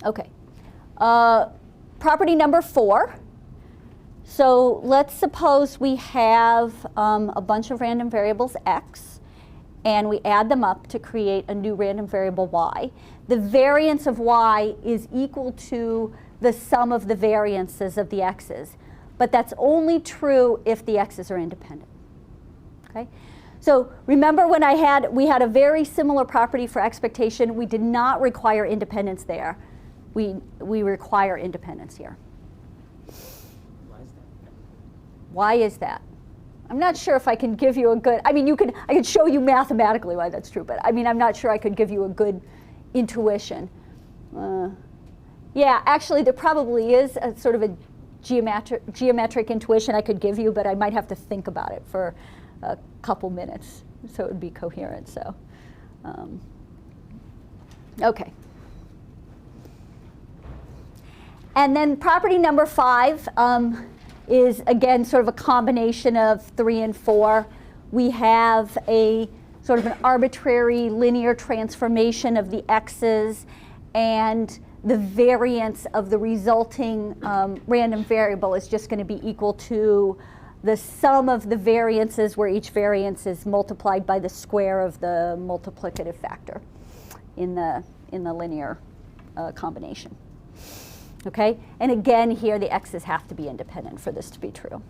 Okay. Property number 4. So let's suppose we have a bunch of random variables x, and we add them up to create a new random variable y. The variance of y is equal to the sum of the variances of the x's, but that's only true if the x's are independent. Okay? So remember when we had a very similar property for expectation. We did not require independence there. We require independence here. Why is that? I'm not sure if I can give you a good, I mean, I could show you mathematically why that's true, but I mean, I'm not sure I could give you a good intuition. Yeah, actually, there probably is a sort of a geometric intuition I could give you, but I might have to think about it for a couple minutes so it would be coherent. So, okay. And then property number 5 is, again, sort of a combination of 3 and 4. We have a sort of an arbitrary linear transformation of the x's, and the variance of the resulting random variable is just going to be equal to the sum of the variances, where each variance is multiplied by the square of the multiplicative factor in the linear combination. Okay? And again, here the x's have to be independent for this to be true.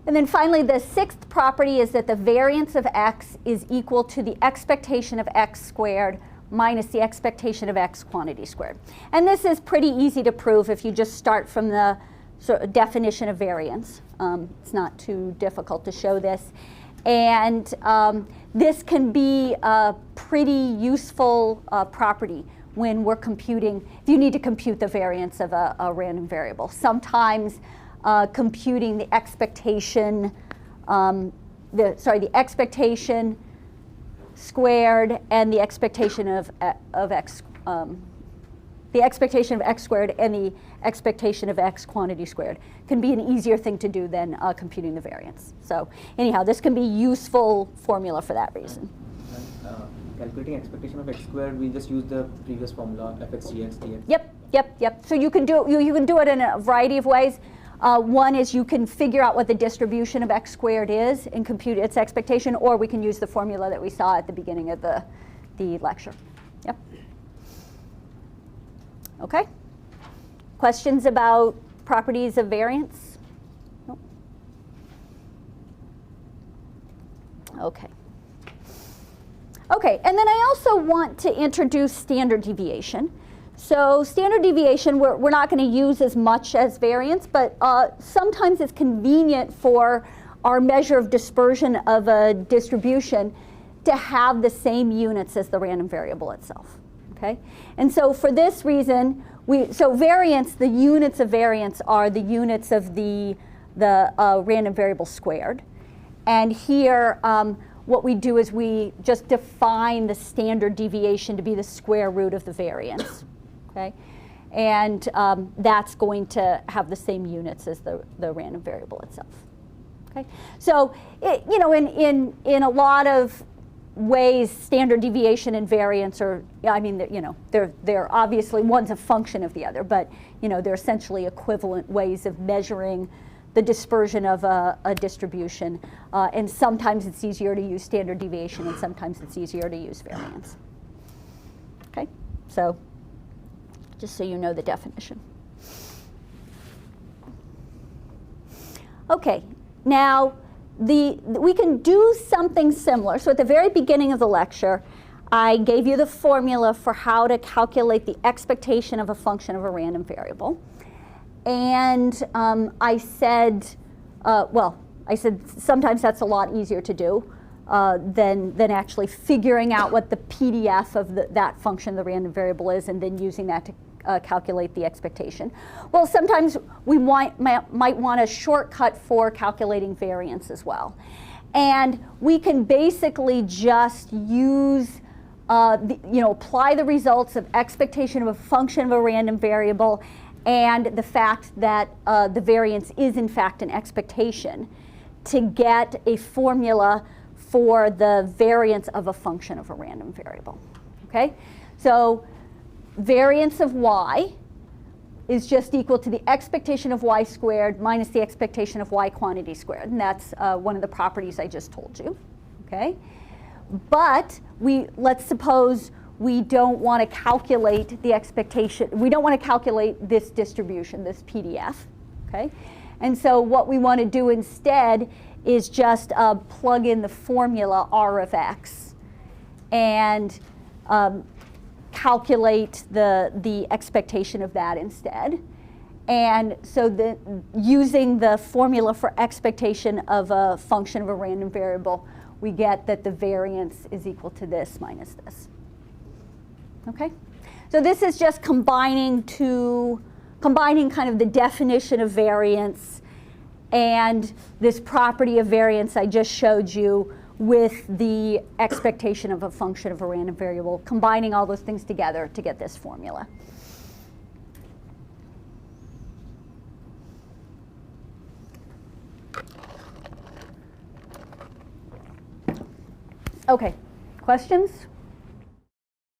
And then finally, the 6th property is that the variance of x is equal to the expectation of x squared minus the expectation of x quantity squared. And this is pretty easy to prove if you just start from the sort of definition of variance. It's not too difficult to show this. And this can be a pretty useful property when we're computing, if you need to compute the variance of a random variable. Sometimes computing the expectation, the expectation squared and the expectation of x, the expectation of x squared and the expectation of x quantity squared can be an easier thing to do than computing the variance. So anyhow, this can be useful formula for that reason. Calculating expectation of x squared, we just use the previous formula, fx dx dx. Yep. So you can do it in a variety of ways. One is you can figure out what the distribution of x squared is and compute its expectation, or we can use the formula that we saw at the beginning of the lecture. Yep. Okay. Questions about properties of variance? Nope. Okay. Okay, and then I also want to introduce standard deviation. So standard deviation, we're not going to use as much as variance, but sometimes it's convenient for our measure of dispersion of a distribution to have the same units as the random variable itself. Okay? And so for this reason, so variance, the units of variance are the units of the random variable squared. And here, what we do is we just define the standard deviation to be the square root of the variance. Okay? And that's going to have the same units as the random variable itself. Okay? So, in a lot of ways, standard deviation and variance are, I mean, they're obviously, one's a function of the other, but they're essentially equivalent ways of measuring the dispersion of a distribution. And sometimes it's easier to use standard deviation, and sometimes it's easier to use variance. Okay? So, just so you know the definition. Okay, now we can do something similar. So at the very beginning of the lecture, I gave you the formula for how to calculate the expectation of a function of a random variable. And I said sometimes that's a lot easier to do than actually figuring out what the PDF of that function, the random variable, is, and then using that to calculate the expectation. Well, sometimes we might want a shortcut for calculating variance as well. And we can basically just use, apply the results of expectation of a function of a random variable and the fact that the variance is in fact an expectation to get a formula for the variance of a function of a random variable. Okay? So variance of y is just equal to the expectation of y squared minus the expectation of y quantity squared. And that's one of the properties I just told you. Okay? But let's suppose we don't want to calculate the expectation. We don't want to calculate this distribution, this PDF. Okay? And so what we want to do instead is just plug in the formula R of x and calculate the expectation of that instead. And so using the formula for expectation of a function of a random variable, we get that the variance is equal to this minus this. Okay? So this is just combining kind of the definition of variance and this property of variance I just showed you with the expectation of a function of a random variable, combining all those things together to get this formula. Okay, questions?